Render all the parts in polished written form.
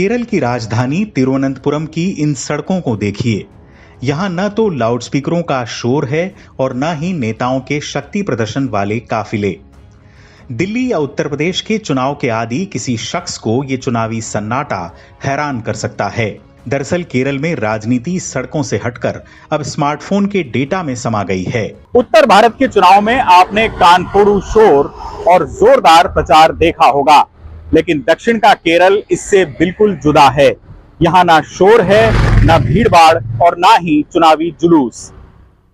केरल की राजधानी तिरुवनंतपुरम की इन सड़कों को देखिए। यहाँ न तो लाउडस्पीकरों का शोर है और न ही नेताओं के शक्ति प्रदर्शन वाले काफिले। दिल्ली या उत्तर प्रदेश के चुनाव के आदि किसी शख्स को ये चुनावी सन्नाटा हैरान कर सकता है। दरअसल केरल में राजनीति सड़कों से हटकर अब स्मार्टफोन के डेटा में समा गई है। उत्तर भारत के चुनाव में आपने कानफोड़ू शोर और जोरदार प्रचार देखा होगा, लेकिन दक्षिण का केरल इससे बिल्कुल जुदा है। यहाँ ना शोर है, ना भीड़भाड़ और ना ही चुनावी जुलूस।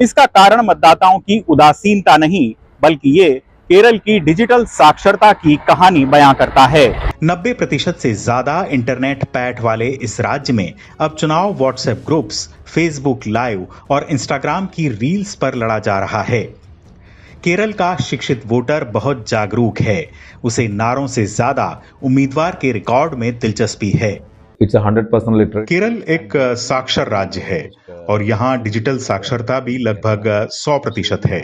इसका कारण मतदाताओं की उदासीनता नहीं, बल्कि ये केरल की डिजिटल साक्षरता की कहानी बयां करता है। 90% से ज्यादा इंटरनेट पैठ वाले इस राज्य में अब चुनाव व्हाट्सएप ग्रुप्स, फेसबुक लाइव और इंस्टाग्राम की रील्स पर लड़ा जा रहा है। केरल का शिक्षित वोटर बहुत जागरूक है। उसे नारों से ज्यादा उम्मीदवार के रिकॉर्ड में दिलचस्पी है। It's 100% literate. केरल एक साक्षर राज्य है और यहाँ डिजिटल साक्षरता भी लगभग 100% है।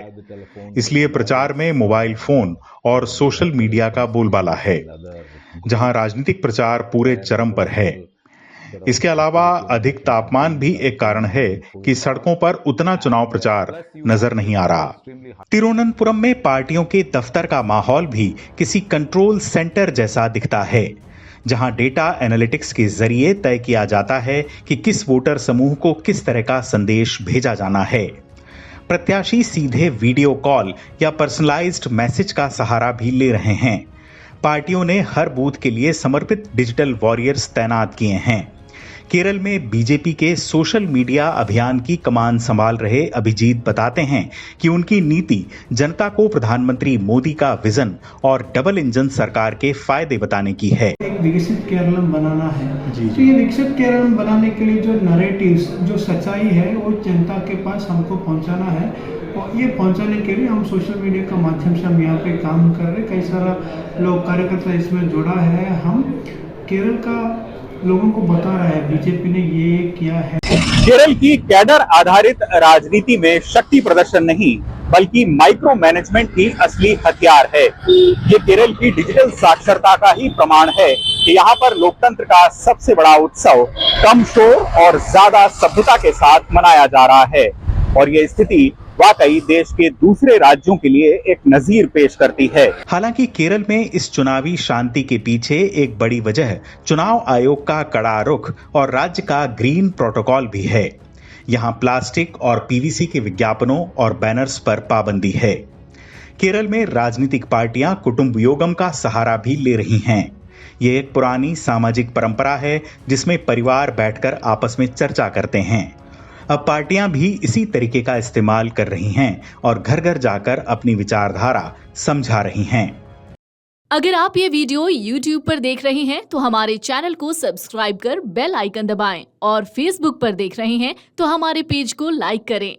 इसलिए प्रचार में मोबाइल फोन और सोशल मीडिया का बोलबाला है, जहाँ राजनीतिक प्रचार पूरे चरम पर है। इसके अलावा अधिक तापमान भी एक कारण है कि सड़कों पर उतना चुनाव प्रचार नजर नहीं आ रहा। तिरुवनंतपुरम में पार्टियों के दफ्तर का माहौल भी किसी कंट्रोल सेंटर जैसा दिखता है, जहां डेटा एनालिटिक्स के जरिए तय किया जाता है कि किस वोटर समूह को किस तरह का संदेश भेजा जाना है। प्रत्याशी सीधे वीडियो कॉल या पर्सनलाइज्ड मैसेज का सहारा भी ले रहे हैं। पार्टियों ने हर बूथ के लिए समर्पित डिजिटल वॉरियर्स तैनात किए हैं। केरल में बीजेपी के सोशल मीडिया अभियान की कमान संभाल रहे अभिजीत बताते हैं कि उनकी नीति जनता को प्रधानमंत्री मोदी का विजन और डबल इंजन सरकार के फायदे बताने की है। एक विकसित केरलम बनाना है तो ये विकसित केरलम बनाने के लिए जो नैरेटिव्स, जो सच्चाई है, वो जनता के पास हमको पहुंचाना है। और ये पहुंचाने के लिए हम सोशल मीडिया के माध्यम से हम यहाँ पे काम कर रहे हैं। कई सारा लोग कार्यकर्ता इसमें जुड़ा है। हम केरल का लोगों को बता रहा है बीजेपी ने ये किया है। केरल की कैडर आधारित राजनीति में शक्ति प्रदर्शन नहीं, बल्कि माइक्रो मैनेजमेंट ही असली हथियार है। ये केरल की डिजिटल साक्षरता का ही प्रमाण है कि यहाँ पर लोकतंत्र का सबसे बड़ा उत्सव कम शोर और ज्यादा सभ्यता के साथ मनाया जा रहा है। और ये स्थिति वाकई देश के दूसरे राज्यों के लिए एक नजीर पेश करती है। हालांकि केरल में इस चुनावी शांति के पीछे एक बड़ी वजह चुनाव आयोग का कड़ा रुख और राज्य का ग्रीन प्रोटोकॉल भी है। यहाँ प्लास्टिक और पीवीसी के विज्ञापनों और बैनर्स पर पाबंदी है। केरल में राजनीतिक पार्टियां कुटुंब योगम का सहारा भी ले रही हैं। ये एक पुरानी सामाजिक परंपरा है जिसमें परिवार बैठकर आपस में चर्चा करते हैं। अब पार्टियां भी इसी तरीके का इस्तेमाल कर रही हैं और घर घर जाकर अपनी विचारधारा समझा रही हैं। अगर आप ये वीडियो YouTube पर देख रहे हैं तो हमारे चैनल को सब्सक्राइब कर बेल आइकन दबाएं और Facebook पर देख रहे हैं तो हमारे पेज को लाइक करें।